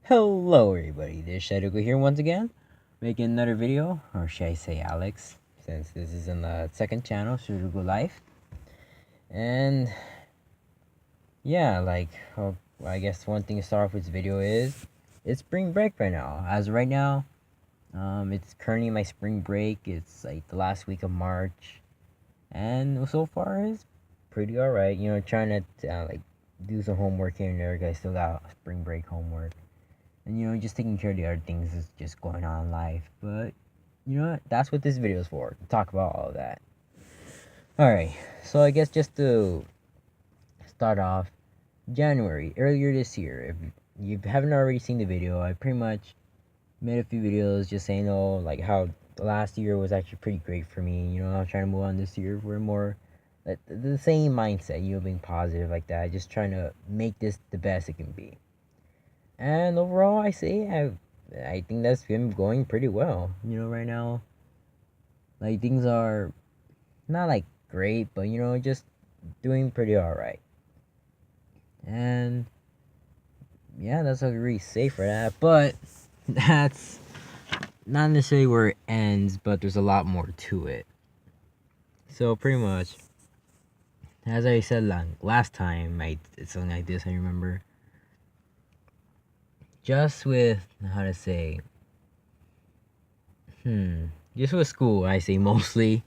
Hello everybody, this is Shadoko here once again, making another video, or should I say Alex, since this is in the second channel, Shadoko Life. And yeah, I guess one thing to start off with this video is, it's spring break right now. As of right now, it's currently my spring break, it's like the last week of March, and so far it's pretty alright, trying to do some homework here and there, 'cause I still got spring break homework. And just taking care of the other things is just going on in life. But you know what? That's what this video is for. To talk about all of that. Alright, so I guess just to start off, January, earlier this year, if you haven't already seen the video, I pretty much made a few videos just saying, like how the last year was actually pretty great for me. I'm trying to move on this year. We're more the same mindset, being positive like that. Just trying to make this the best it can be. And overall, I think that's been going pretty well. Right now, like things are not like great, but just doing pretty alright. And yeah, that's all I really say for that. But that's not necessarily where it ends, but there's a lot more to it. So pretty much, as I said last time, I did something like this. I remember just with how to say, just with school, I say mostly,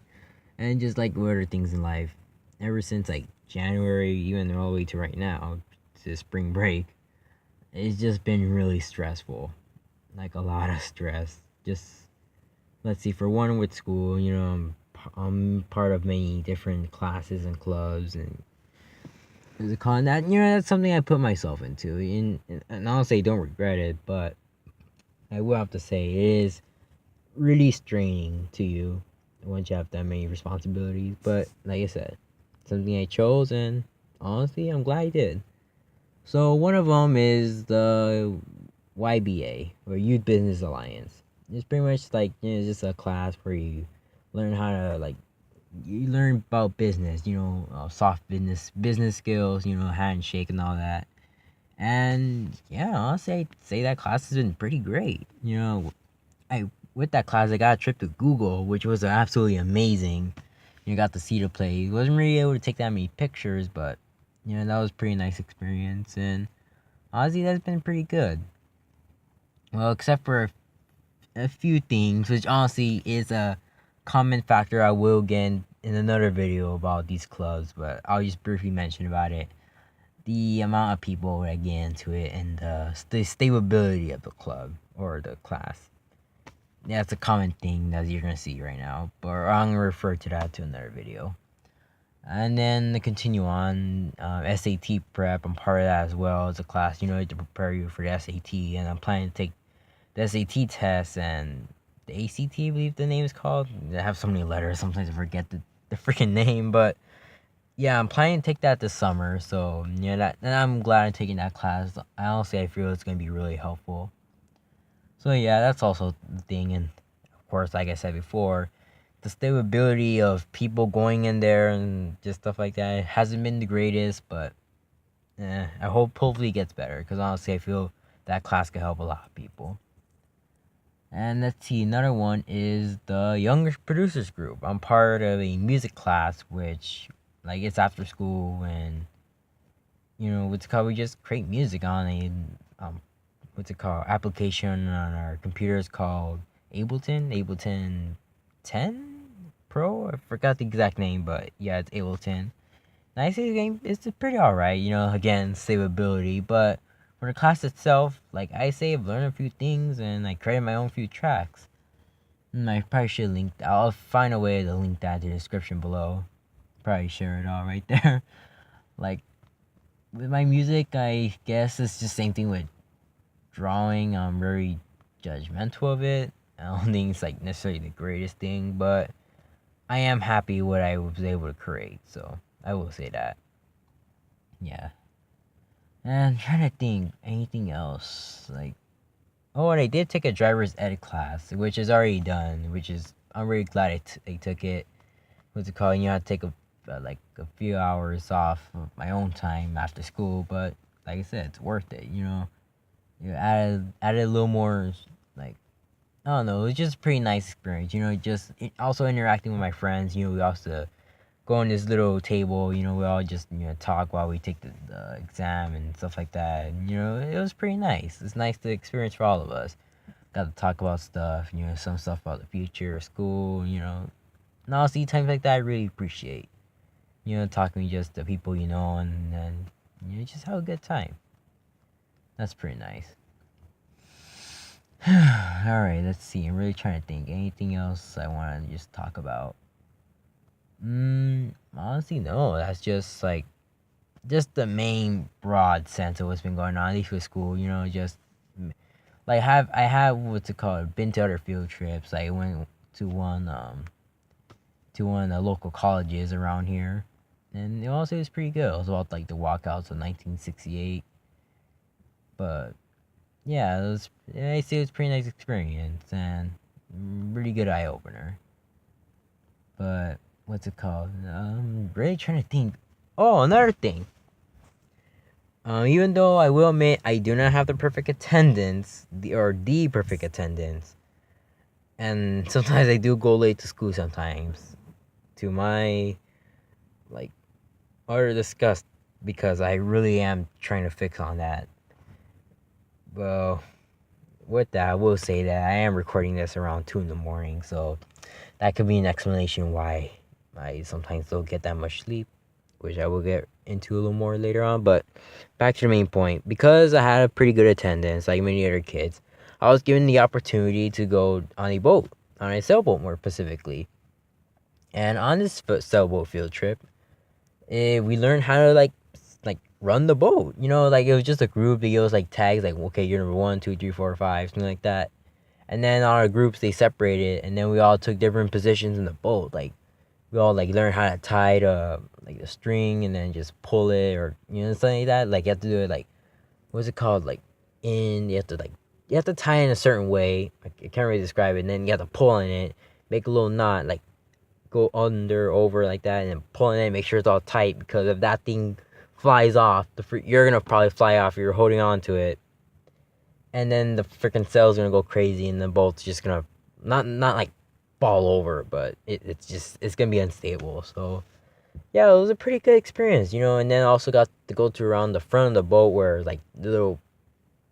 and just like other things in life. Ever since like January, even all the way to right now, to spring break, it's just been really stressful. Like a lot of stress. Just let's see, for one with school, I'm part of many different classes and clubs, and there's a con that that's something I put myself into, and I'll say don't regret it, but I will have to say it is really straining to you once you have that many responsibilities. But like I said, something I chose, and honestly, I'm glad I did. So one of them is the YBA, or Youth Business Alliance. It's pretty much like just a class where you learn how to you learn about business, soft business skills, handshake and all that. And yeah, honestly, I'd say that class has been pretty great. I with that class, I got a trip to Google, which was absolutely amazing. You got to see the place. Wasn't really able to take that many pictures, but that was a pretty nice experience. And honestly, that's been pretty good. Well, except for a few things, which honestly is a common factor I will get in another video about these clubs, but I'll just briefly mention about it. The amount of people that get into it, and the stability of the club or the class. That's a common thing that you're gonna see right now, but I'm gonna refer to that to another video. And then to continue on, SAT prep, I'm part of that as well. It's a class, to prepare you for the SAT, and I'm planning to take the SAT test and the ACT, I believe the name is called. They have so many letters, sometimes I forget the freaking name, but yeah, I'm planning to take that this summer, so and I'm glad I'm taking that class. I feel it's gonna be really helpful. So yeah, that's also the thing, and of course, like I said before, the stability of people going in there and just stuff like that hasn't been the greatest, but I hope hopefully it gets better, because honestly, I feel that class could help a lot of people. And let's see, another one is the Younger Producers Group. I'm part of a music class, which it's after school, and what's it called? We just create music on a what's it called? Application on our computers called Ableton 10 Pro. I forgot the exact name, but yeah, it's Ableton. Nice game. It's pretty alright. Again, stability, but for the class itself, like I say, I've learned a few things, and I created my own few tracks. And I probably should link. I'll find a way to link that in the description below. Probably share it all right there. Like with my music, I guess it's just same thing with drawing. I'm very judgmental of it. I don't think it's necessarily the greatest thing, but I am happy what I was able to create. So I will say that. Yeah. And I'm trying to think anything else. Oh, and I did take a driver's ed class, which is already done. I'm really glad I took it. What's it called? I have to take a few hours off of my own time after school, but like I said, it's worth it. added a little more, like, I don't know. It was just a pretty nice experience. Just also interacting with my friends. We also go on this little table. We all just talk while we take the exam and stuff like that. And, it was pretty nice. It's nice to experience for all of us. Got to talk about stuff. Some stuff about the future, school. And honestly, times like that I really appreciate. Talking to just the people and then just have a good time. That's pretty nice. All right, let's see. I'm really trying to think. Anything else I want to just talk about? Honestly, no. That's just the main broad sense of what's been going on, at least with school. Just like I have what's it called? Been to other field trips. I went to one of the local colleges around here, and it also was pretty good. It was about like the walkouts of 1968, but yeah, I say it was a pretty nice experience and really good eye opener. But what's it called? I'm really trying to think. Oh, another thing. Even though I will admit I do not have the perfect attendance, the perfect attendance, and sometimes I do go late to school sometimes, to my like utter disgust, because I really am trying to fix on that. Well, with that, I will say that I am recording this around 2 in the morning, so that could be an explanation why I sometimes don't get that much sleep, which I will get into a little more later on. But back to the main point. Because I had a pretty good attendance, like many other kids, I was given the opportunity to go on a boat, on a sailboat more specifically. And on this sailboat field trip, we learned how to like run the boat. Like it was just a group. They gave us like tags, like okay, you're number 1, 2, 3, 4, 5, something like that. And then on our groups, they separated, and then we all took different positions in the boat. Like we all like learned how to tie the string and then just pull it, or something like that. Like you have to do it like, what's it called? Like you have to tie it in a certain way. I can't really describe it. And then you have to pull on it, make a little knot, like go under, over like that, and then pull on it, make sure it's all tight. Because if that thing flies off, you're gonna probably fly off. If you're holding on to it, and then the freaking sail's gonna go crazy, and the boat's just gonna not like fall over, but it's gonna be unstable. So yeah, it was a pretty good experience, and then also got to go to around the front of the boat, where like the little,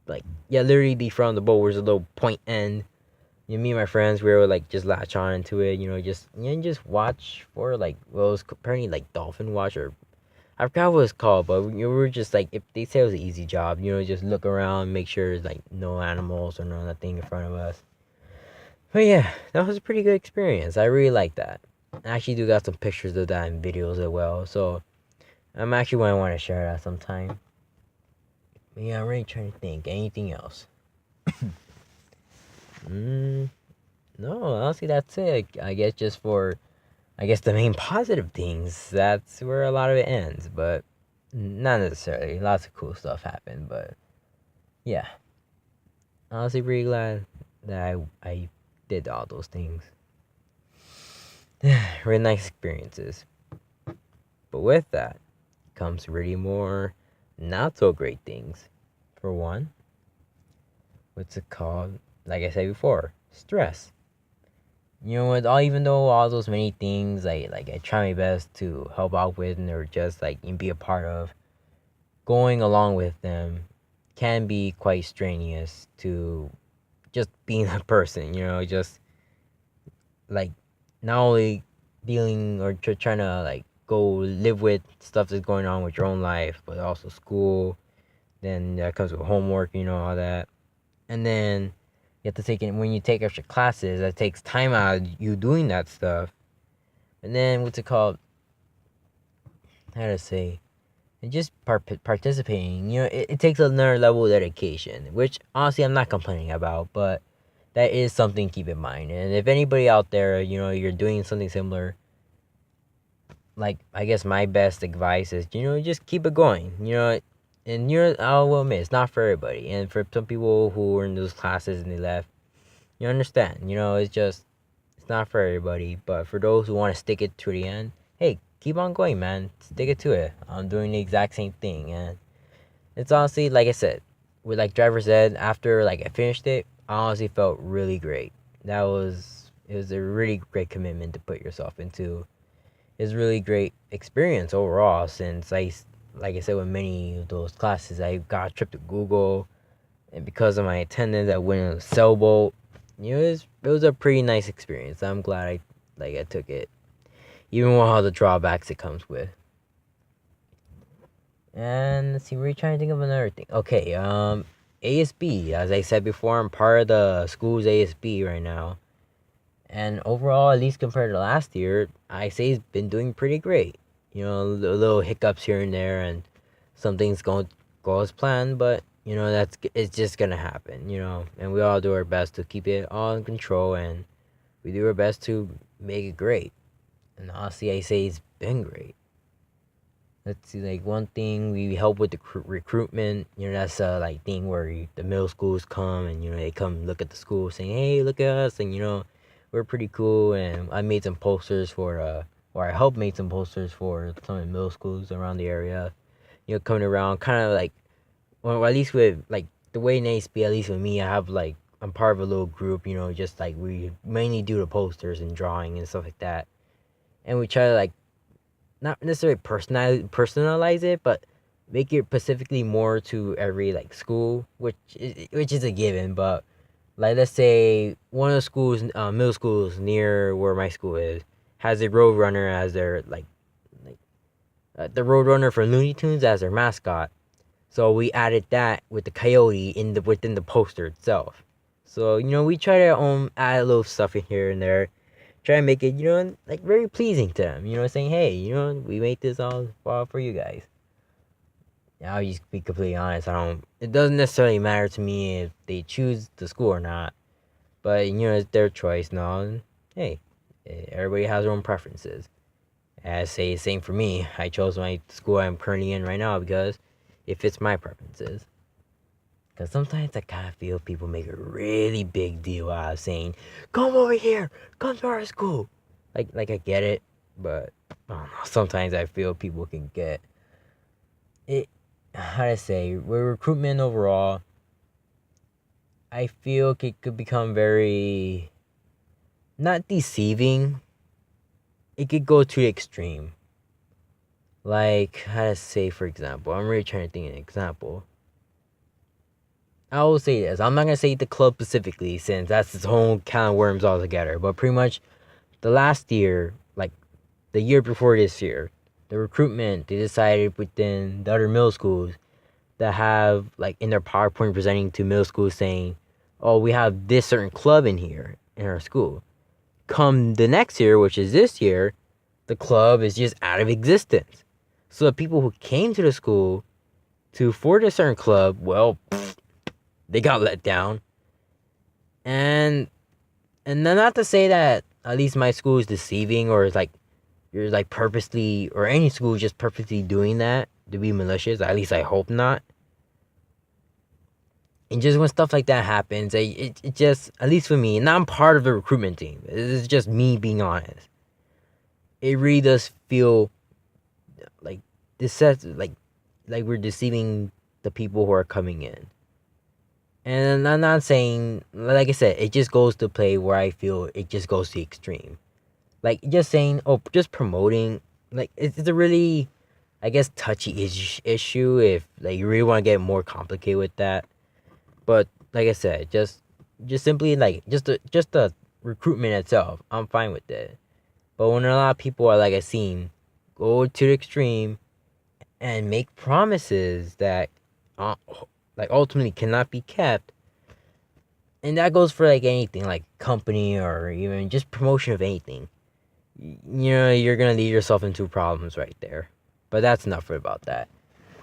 like, yeah, literally the front of the boat was a little point end. Me and my friends, we were like just latch on into it, just watch for like, well, it was apparently like dolphin watch, or I forgot what it's called, but we were just like, if they say it was an easy job, just look around, make sure there's like no animals or nothing in front of us. But yeah, that was a pretty good experience. I really like that. I actually do got some pictures of that and videos as well, so I'm actually going to want to share that sometime. But yeah, I'm really trying to think. Anything else? No, honestly, that's it. I guess just for, the main positive things, that's where a lot of it ends, but not necessarily. Lots of cool stuff happened, but yeah. Honestly, pretty glad that I did all those things. Really nice experiences. But with that comes really more not so great things. For one, what's it called? Like I said before, stress. With even though all those many things I try my best to help out with, and or just like be a part of, going along with them can be quite strenuous to just being a person, just like not only dealing or trying to like go live with stuff that's going on with your own life, but also school. Then that comes with homework, all that. And then you have to take it when you take extra classes. That takes time out of you doing that stuff. And then what's it called? How to say? And just participating. It takes another level of dedication, which honestly I'm not complaining about, but that is something to keep in mind. And if anybody out there, you're doing something similar, like I guess my best advice is, just keep it going. And I will admit it's not for everybody. And for some people who were in those classes and they left, you understand. It's not for everybody. But for those who want to stick it to the end, hey, keep on going, man. Stick it to it. I'm doing the exact same thing, and it's honestly, like I said, with like driver said, after like I finished it, I honestly felt really great. It was a really great commitment to put yourself into. It's a really great experience overall, since like I said, with many of those classes, I got a trip to Google, and because of my attendance, I went on a sailboat. It was a pretty nice experience. I'm glad I took it, even with all the drawbacks it comes with. And let's see, we're trying to think of another thing. Okay, ASB. As I said before, I'm part of the school's ASB right now. And overall, at least compared to last year, I say it's been doing pretty great. Little hiccups here and there, and some things don't go as planned, but it's just gonna happen. And we all do our best to keep it all in control, and we do our best to make it great. And honestly, I say it's been great. Let's see, like one thing we help with the recruitment. That's a like thing where the middle schools come, and they come look at the school, saying, "Hey, look at us," and we're pretty cool. And I made some posters or I helped make some posters for some of the middle schools around the area. Coming around, kind of like, well, at least with like the way in ASB, at least with me, I have like I'm part of a little group. Just like we mainly do the posters and drawing and stuff like that, and we try to like not necessarily personalize it, but make it specifically more to every like school, which is a given. But like let's say one of the schools, middle schools near where my school is, has a Roadrunner as their the Roadrunner for Looney Tunes as their mascot. So we added that with the coyote within the poster itself. So we try to add a little stuff in here and there, try to make it, like very pleasing to them. Saying, hey, we made this all for you guys. I'll just be completely honest. It doesn't necessarily matter to me if they choose the school or not, but it's their choice now. And hey, everybody has their own preferences. As say, same for me. I chose my school I'm currently in right now because it fits my preferences. Because sometimes I kind of feel people make a really big deal out of saying, come over here, come to our school. Like I get it, but I don't know, sometimes I feel people can get it. How to say, with recruitment overall, I feel it could become very not deceiving. It could go to the extreme. Like, how to say, for example, I'm really trying to think of an example. I will say this. I'm not going to say the club specifically, since that's its whole can of worms altogether. But pretty much the last year, like the year before this year, the recruitment, they decided within the other middle schools that have, like, in their PowerPoint presenting to middle schools saying, oh, we have this certain club in here in our school. Come the next year, which is this year, the club is just out of existence. So the people who came to the school for a certain club, well, they got let down. And then, not to say that at least my school is deceiving, or is like you're like purposely, or any school is just purposely doing that to be malicious. At least I hope not. And just when stuff like that happens, it just, at least for me, and I'm part of the recruitment team. It's just me being honest. It really does feel like like we're deceiving the people who are coming in. And I'm not saying, like I said, it just goes to play where I feel it just goes to the extreme. Like, just saying, just promoting, like, it's a really, I guess, touchy issue if, like, you really want to get more complicated with that. But, like I said, just simply, like, just the recruitment itself, I'm fine with it. But when a lot of people are, like I've seen, go to the extreme and make promises that, like, ultimately cannot be kept, and that goes for like anything, like company or even just promotion of anything, you're gonna lead yourself into problems right there. But that's enough about that.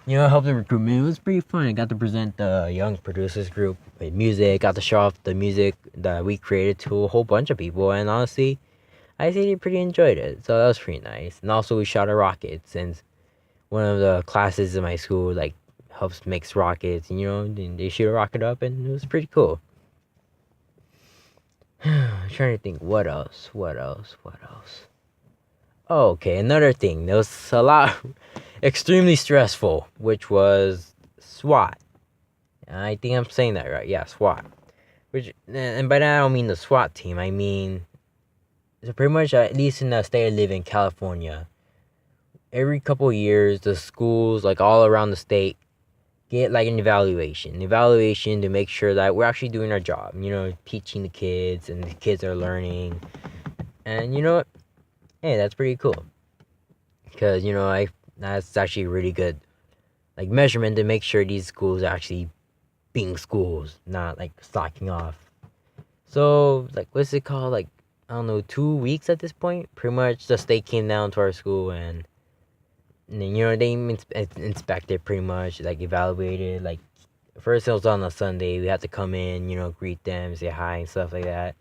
I helped the recruitment. It was pretty fun. I got to present the young producers group with music, got to show off the music that we created to a whole bunch of people, and honestly, I think they pretty enjoyed it, so that was pretty nice. And also we shot a rocket, since one of the classes in my school like helps makes rockets, and they shoot a rocket up, and it was pretty cool. I'm trying to think, what else? Oh, okay, another thing. There was a lot extremely stressful, which was SWAT. I think I'm saying that right. Yeah, SWAT. Which, and by that I don't mean the SWAT team. I mean, so pretty much, at least in the state I live in, California, every couple of years, the schools, like all around the state, get like an evaluation to make sure that we're actually doing our job. Teaching the kids, and the kids are learning. And you know what? Hey, that's pretty cool. Because I that's actually really good, like, measurement to make sure these schools are actually being schools, not like slacking off. So, like, what's it called? Like, I don't know, 2 weeks at this point. Pretty much, the state came down to our school, and then, they inspected, pretty much, like, evaluated. Like, first it was on a Sunday. We had to come in, greet them, say hi, and stuff like that.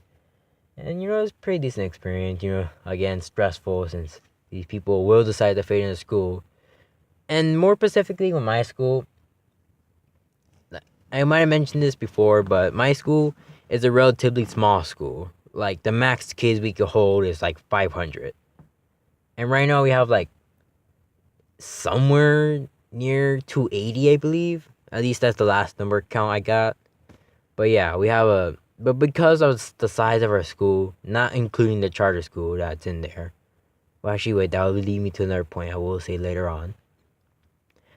And, it was a pretty decent experience. Again, stressful since these people will decide to fade into school. And more specifically with my school, I might have mentioned this before, but my school is a relatively small school. Like, the max kids we could hold is like 500. And right now we have like somewhere near 280, I believe. At least that's the last number count I got. But yeah, but because of the size of our school, not including the charter school that's in there. Well, actually, wait, that will lead me to another point I will say later on.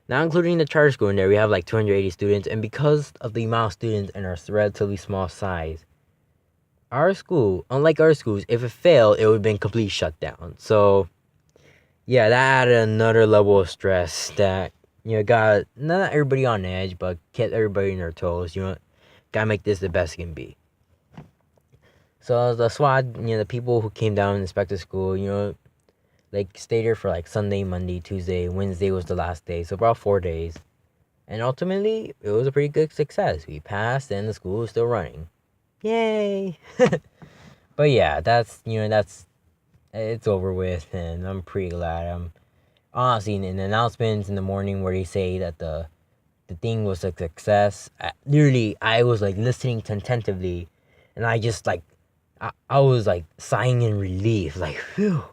Not including the charter school in there, we have like 280 students, and because of the amount of students and our relatively small size, our school, unlike our schools, if it failed, it would have been completely shut down. So, yeah, that added another level of stress that, got not everybody on edge, but kept everybody in their toes. Gotta make this the best it can be. So, the SWAT, the people who came down and inspected school, like, stayed here for like Sunday, Monday, Tuesday, Wednesday was the last day, so about 4 days. And ultimately, it was a pretty good success. We passed, and the school is still running. Yay! But yeah, that's it's over with, and I'm pretty glad. I'm honestly in the announcements in the morning where they say that the thing was a success. Literally, I was like listening attentively, and I just like I was like sighing in relief, like phew.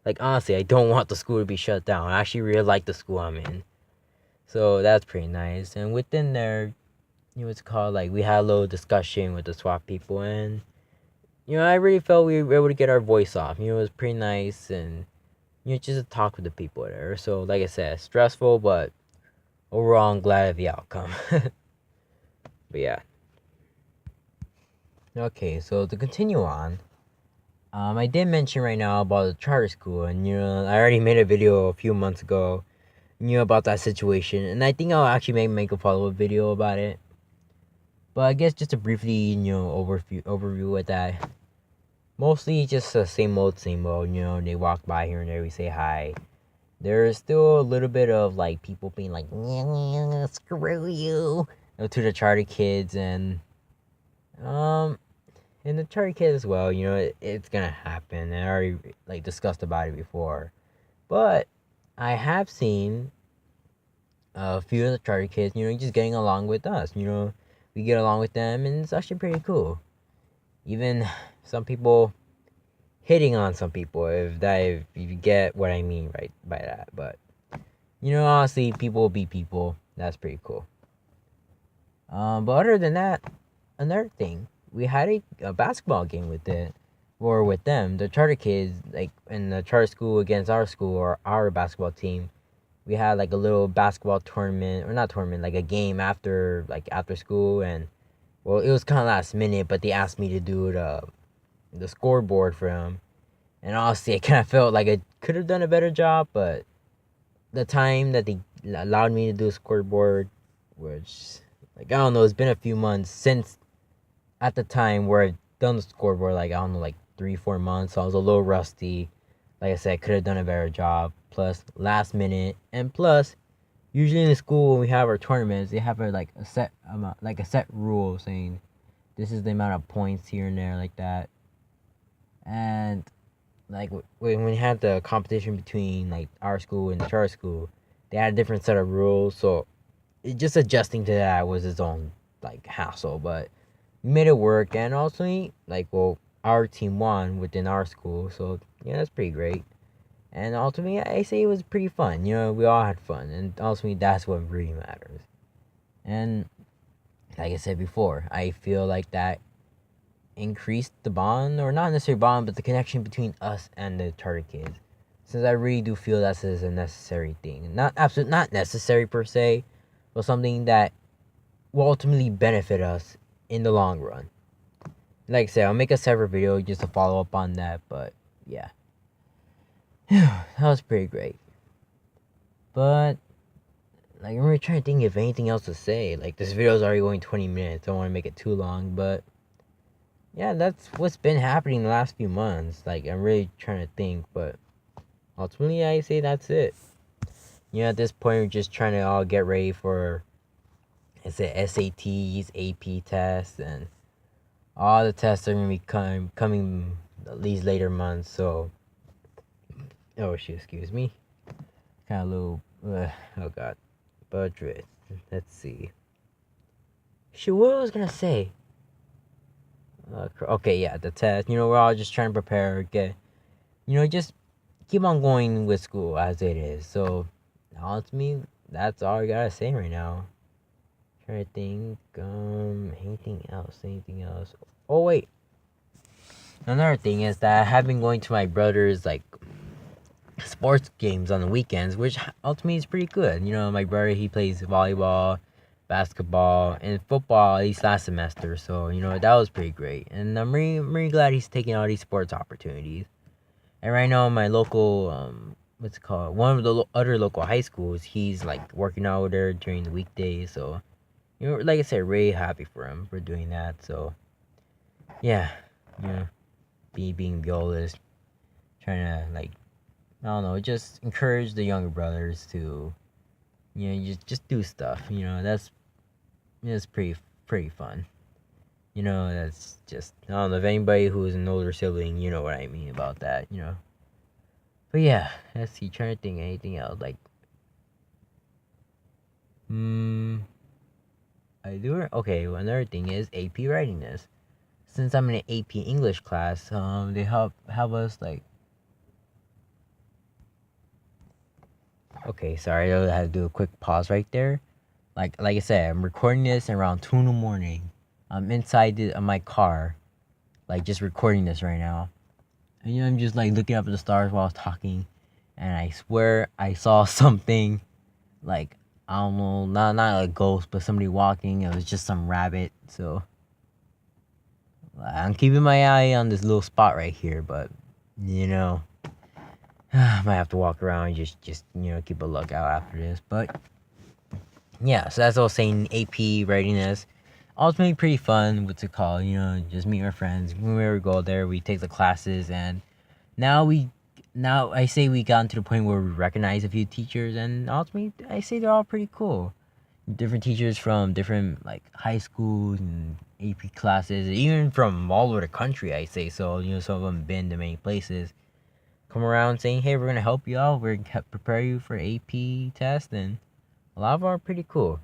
Like, honestly, I don't want the school to be shut down. I actually really like the school I'm in. So that's pretty nice. And within there, what's it called? Like, we had a little discussion with the SWAT people, and I really felt we were able to get our voice off. It was pretty nice, and just to talk with the people there. So, like I said, stressful, but overall, I'm glad of the outcome. But yeah. Okay, so to continue on, I did mention right now about the charter school, and I already made a video a few months ago, about that situation, and I think I'll actually make a follow-up video about it. But I guess just to briefly, overview with that. Mostly just the same old, they walk by here and there, we say hi. There's still a little bit of like people being like, screw you, to the charter kids, and the charter kids as well. It's gonna happen. I already like discussed about it before, but I have seen a few of the charter kids, just getting along with us. We get along with them, and it's actually pretty cool. Even some people hitting on some people, if you get what I mean right by that. But honestly, people will be people. That's pretty cool. But other than that, another thing, we had a basketball game with it, or with them, the charter kids, like in the charter school against our school, or our basketball team. We had like a little basketball tournament, or not tournament, like a game after school, and well, it was kind of last minute, but they asked me to do the scoreboard for them. And honestly, I kind of felt like I could have done a better job, but the time that they allowed me to do a scoreboard, which, like, I don't know, it's been a few months since at the time where I've done the scoreboard, like, I don't know, like 3-4 months, so I was a little rusty. Like I said, I could have done a better job. Plus, last minute, and plus, usually in the school when we have our tournaments, they have like a set amount, like a set rule saying this is the amount of points here and there, like that. And like when we had the competition between like our school and the charter school, they had a different set of rules. So just adjusting to that was its own like hassle, but we made it work. And also, like, well, our team won within our school, so yeah, that's pretty great. And ultimately, I say it was pretty fun. We all had fun, and ultimately, that's what really matters. And like I said before, I feel like that increased the bond, or not necessarily bond, but the connection between us and the charter kids. Since I really do feel that's a necessary thing, not necessary per se, but something that will ultimately benefit us in the long run. Like I said, I'll make a separate video just to follow up on that, but yeah. That was pretty great. But like, I'm really trying to think if anything else to say. Like, this video is already going 20 minutes. I don't want to make it too long, but yeah, that's what's been happening the last few months. Like, I'm really trying to think, but ultimately, I say that's it. At this point, we're just trying to all get ready for, is it SATs, AP tests, and all the tests are going to be coming these later months, so, oh shit, excuse me. Kind of a little, oh god, budget. Let's see. Shit, what was I going to say? Okay, yeah, the test. We're all just trying to prepare, just keep on going with school as it is. So, ultimately, that's all I gotta say right now. Trying to think, anything else? Oh wait, another thing is that I have been going to my brother's like sports games on the weekends, which ultimately is pretty good. My brother, he plays volleyball, basketball, and football at least last semester, so that was pretty great, and I'm really glad he's taking all these sports opportunities. And right now, my local what's it called, one of the other local high schools, he's like working out there during the weekdays, so like I said, really happy for him for doing that. So yeah, being the oldest, trying to like, I don't know, just encourage the younger brothers to just do stuff. That's pretty fun. That's just, I don't know if anybody who is an older sibling, you know what I mean about that. But yeah, let's see. Trying to think anything else like, I do. Okay, well, another thing is AP writing this. Since I'm in an AP English class, they have us like. Okay, sorry, I had to do a quick pause right there. Like I said, I'm recording this around 2 in the morning. I'm inside my car, like just recording this right now. And I'm just like looking up at the stars while I was talking, and I swear I saw something, like, I don't know, not a ghost, but somebody walking. It was just some rabbit. So I'm keeping my eye on this little spot right here, but I might have to walk around and just keep a lookout after this. But yeah, so that's all saying. AP writing is ultimately pretty fun. What's it called? Just meet our friends. When we go there, we take the classes, and now I say we got to the point where we recognize a few teachers, and ultimately I say they're all pretty cool. Different teachers from different like high schools and AP classes, even from all over the country. I say so. Some of them been to many places. Come around saying, "Hey, we're gonna help you out. We're gonna prepare you for AP test," and a lot of them are pretty cool.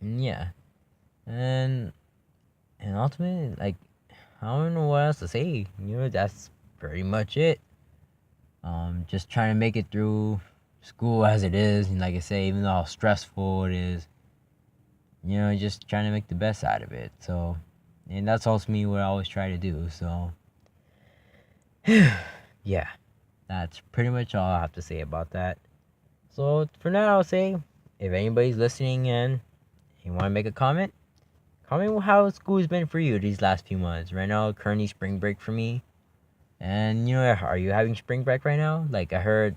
And yeah, and ultimately, like, I don't know what else to say. That's pretty much it. Just trying to make it through school as it is, and like I say, even though how stressful it is, just trying to make the best out of it. So, and that's ultimately what I always try to do. So, yeah, that's pretty much all I have to say about that. So for now, I'll say, if anybody's listening and you want to make a comment how school's been for you these last few months. Right now, currently spring break for me. And are you having spring break right now? Like, I heard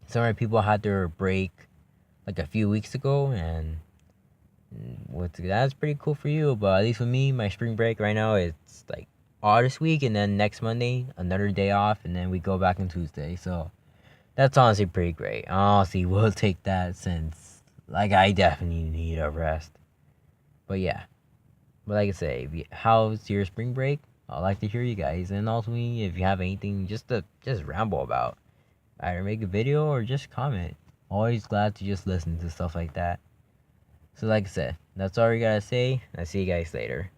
some other people had their break like a few weeks ago, and that's pretty cool for you. But at least for me, my spring break right now, it's like all this week, and then next Monday another day off, and then we go back on Tuesday. So that's honestly pretty great. Honestly, we'll take that, since like I definitely need a rest. But yeah, but like I say, how's your spring break? I'd like to hear you guys, and also if you have anything just to ramble about, either make a video or just comment. Always glad to just listen to stuff like that. So like I said, that's all we gotta say. I'll see you guys later.